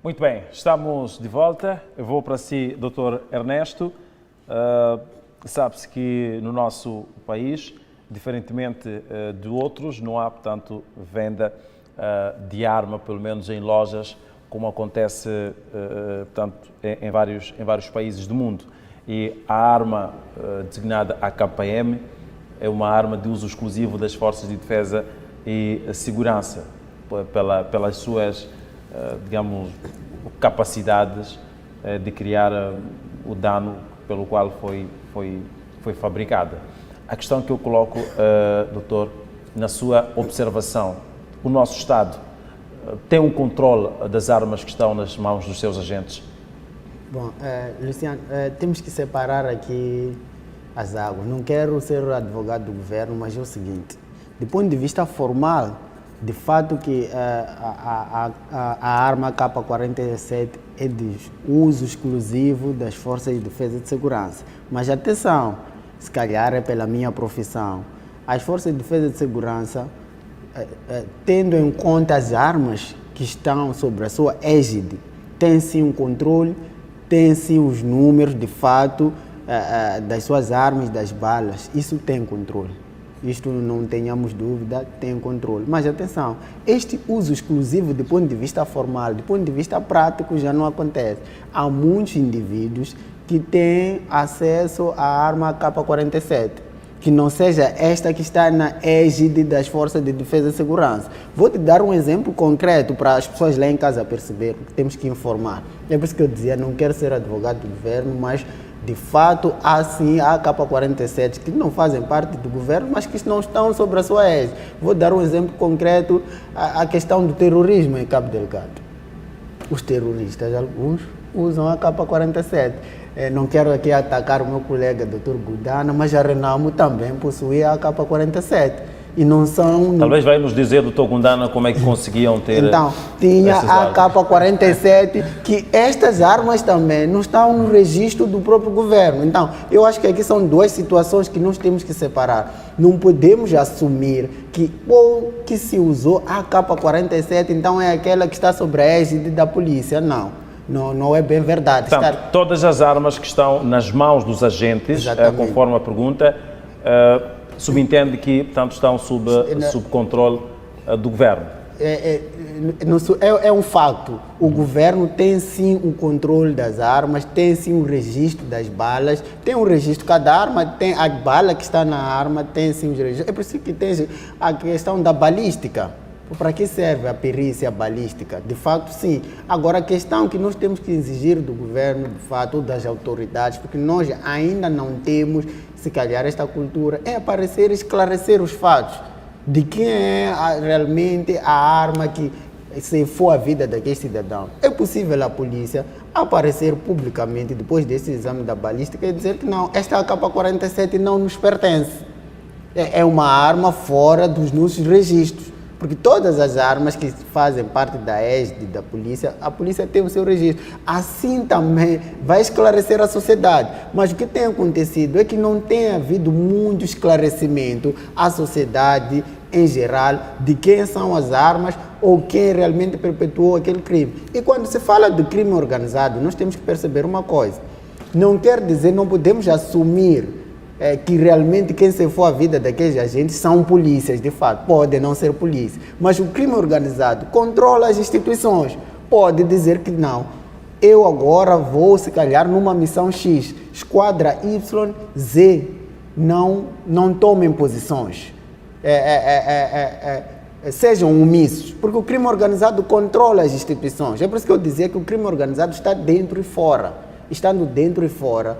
Muito bem, estamos de volta. Eu vou para si, Dr. Ernesto. Sabe-se que no nosso país, diferentemente de outros, não há, portanto, venda de arma, pelo menos em lojas, como acontece, portanto, em vários países do mundo. E a arma designada AKM é uma arma de uso exclusivo das Forças de Defesa e Segurança, pelas suas, digamos, capacidades de criar o dano pelo qual foi fabricada. A questão que eu coloco, doutor, na sua observação, o nosso Estado tem um controle das armas que estão nas mãos dos seus agentes? Bom, Luciano, temos que separar aqui as águas. Não quero ser advogado do governo, mas é o seguinte, do ponto de vista formal, de fato que a arma K-47 é de uso exclusivo das Forças de Defesa e de Segurança. Mas atenção, se calhar é pela minha profissão, as Forças de Defesa e de Segurança, tendo em conta as armas que estão sobre a sua égide, tem sim um controle, tem sim os números de fato das suas armas, das balas, isso tem controle. Isto não tenhamos dúvida, tem controle. Mas atenção, este uso exclusivo do ponto de vista formal, do ponto de vista prático, já não acontece. Há muitos indivíduos que têm acesso à arma K-47, que não seja esta que está na égide das Forças de Defesa e Segurança. Vou te dar um exemplo concreto para as pessoas lá em casa perceberem que temos que informar. É por isso que eu dizia, não quero ser advogado do governo, mas de fato, há sim a K-47 que não fazem parte do governo, mas que não estão sobre a sua égide. Vou dar um exemplo concreto, a questão do terrorismo em Cabo Delgado. Os terroristas, alguns, usam a K-47. Não quero aqui atacar o meu colega, Dr. Gudana, mas a Renamo também possui a K-47. E não são... Talvez vai nos dizer, doutor Gundana, como é que conseguiam ter... Então, tinha a K-47, que estas armas também não estão no registro do próprio governo. Então, eu acho que aqui são duas situações que nós temos que separar. Não podemos assumir que que se usou a K-47, então é aquela que está sobre a égide da polícia. Não é bem verdade. Portanto, todas as armas que estão nas mãos dos agentes, conforme a pergunta... subentende que, portanto, estão sob controle do governo. É um facto. O governo tem sim o controle das armas, tem sim o registro das balas, tem um registro, cada arma tem a bala que está na arma, tem sim os registros. É por isso que tem a questão da balística. Para que serve a perícia balística? De fato, sim. Agora, a questão que nós temos que exigir do governo, de fato, ou das autoridades, porque nós ainda não temos, se calhar, esta cultura, é aparecer e esclarecer os fatos de quem é realmente a arma que ceifou a vida daquele cidadão. É possível a polícia aparecer publicamente, depois desse exame da balística, e dizer que não, esta K-47 não nos pertence. É uma arma fora dos nossos registros. Porque todas as armas que fazem parte da égide da polícia, a polícia tem o seu registro. Assim também vai esclarecer a sociedade. Mas o que tem acontecido é que não tem havido muito esclarecimento à sociedade em geral de quem são as armas ou quem realmente perpetuou aquele crime. E quando se fala de crime organizado, nós temos que perceber uma coisa. Não quer dizer, não podemos assumir que realmente quem ceifou a vida daqueles agentes são polícias, de fato, pode não ser polícia, mas o crime organizado controla as instituições, pode dizer que não, eu agora vou se calhar numa missão X, esquadra Y, Z, não tomem posições, sejam omissos, porque o crime organizado controla as instituições, é por isso que eu dizia que o crime organizado está dentro e fora. Estando dentro e fora,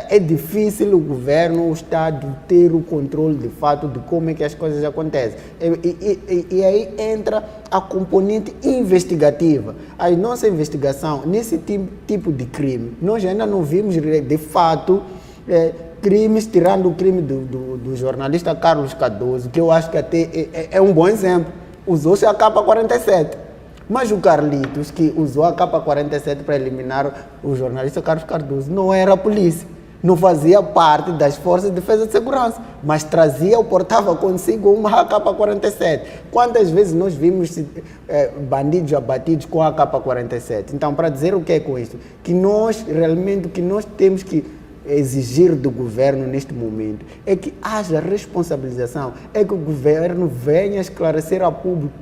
é difícil o governo, o Estado ter o controle de fato de como é que as coisas acontecem. E aí entra a componente investigativa. A nossa investigação, nesse tipo de crime, nós ainda não vimos de fato crimes, tirando o crime do jornalista Carlos Cardoso, que eu acho que até é um bom exemplo. Usou-se a K-47. Mas o Carlitos, que usou a K-47 para eliminar o jornalista Carlos Cardoso, não era a polícia. não fazia parte das forças de defesa e segurança, mas trazia ou portava consigo uma AK-47. Quantas vezes nós vimos bandidos abatidos com a AK-47? Então, para dizer o que é com isso? Que nós, realmente, o que nós temos que exigir do governo neste momento é que haja responsabilização, é que o governo venha esclarecer ao público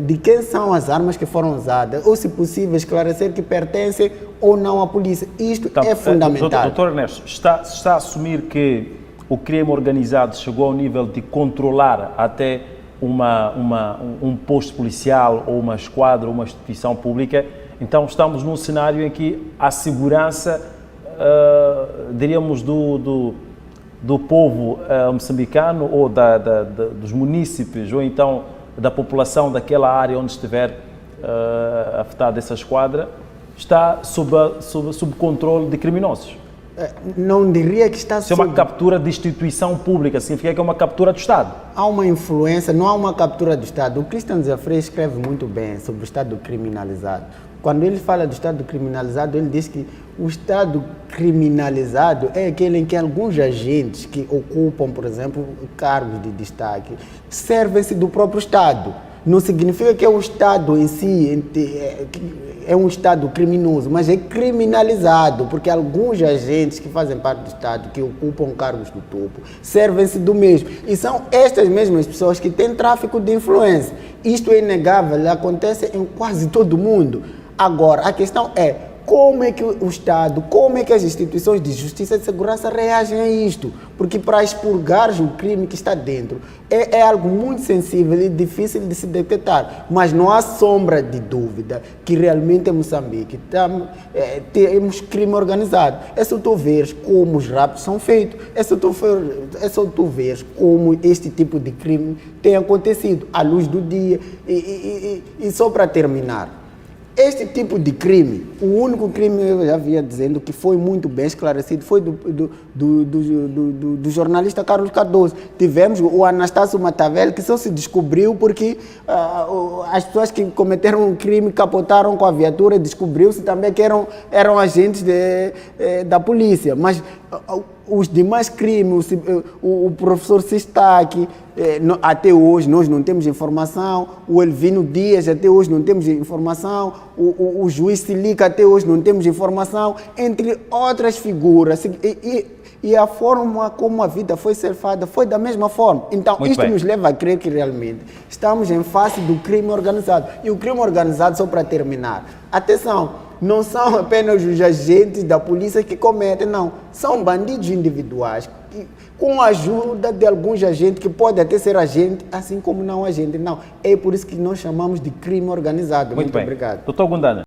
de quem são as armas que foram usadas, ou, se possível, esclarecer que pertencem ou não à polícia. Isto então, é fundamental. Doutor Ernesto, está a assumir que o crime organizado chegou ao nível de controlar até um posto policial ou uma esquadra ou uma instituição pública? Então estamos num cenário em que a segurança, diríamos, do povo moçambicano ou dos munícipes, ou então da população daquela área onde estiver afetada essa esquadra, está sob controle de criminosos. Não diria que está Se é uma captura de instituição pública, significa que é uma captura do Estado. Há uma influência, não há uma captura do Estado. O Christian Zafré escreve muito bem sobre o Estado criminalizado. Quando ele fala do Estado criminalizado, ele diz que o Estado criminalizado é aquele em que alguns agentes que ocupam, por exemplo, cargos de destaque, servem-se do próprio Estado. Não significa que o Estado em si é um Estado criminoso, mas é criminalizado, porque alguns agentes que fazem parte do Estado, que ocupam cargos do topo, servem-se do mesmo. E são estas mesmas pessoas que têm tráfico de influência. Isto é inegável, acontece em quase todo mundo. Agora, a questão é como é que o Estado, como é que as instituições de justiça e de segurança reagem a isto? Porque para expurgar o crime que está dentro é algo muito sensível e difícil de se detectar. Mas não há sombra de dúvida que realmente em Moçambique temos crime organizado. É só tu veres como os raptos são feitos, é só tu veres como este tipo de crime tem acontecido à luz do dia. E só para terminar, este tipo de crime, o único crime, eu já vinha dizendo, que foi muito bem esclarecido, foi do jornalista Carlos Cardoso. Tivemos o Anastácio Matavel, que só se descobriu porque as pessoas que cometeram o crime capotaram com a viatura, descobriu-se também que eram agentes da polícia. Mas os demais crimes, o professor Sistaque, até hoje nós não temos informação, o Elvino Dias, até hoje não temos informação, o juiz Silica, até hoje não temos informação, entre outras figuras. E a forma como a vida foi ceifada foi da mesma forma. Então, Muito isto bem. nos leva a crer que realmente estamos em face do crime organizado. E o crime organizado, só para terminar, atenção, não são apenas os agentes da polícia que cometem, não. São bandidos individuais, com a ajuda de alguns agentes, que podem até ser agente, assim como não agente. Não, é por isso que nós chamamos de crime organizado. Muito bem. obrigado. Doutor Gundana.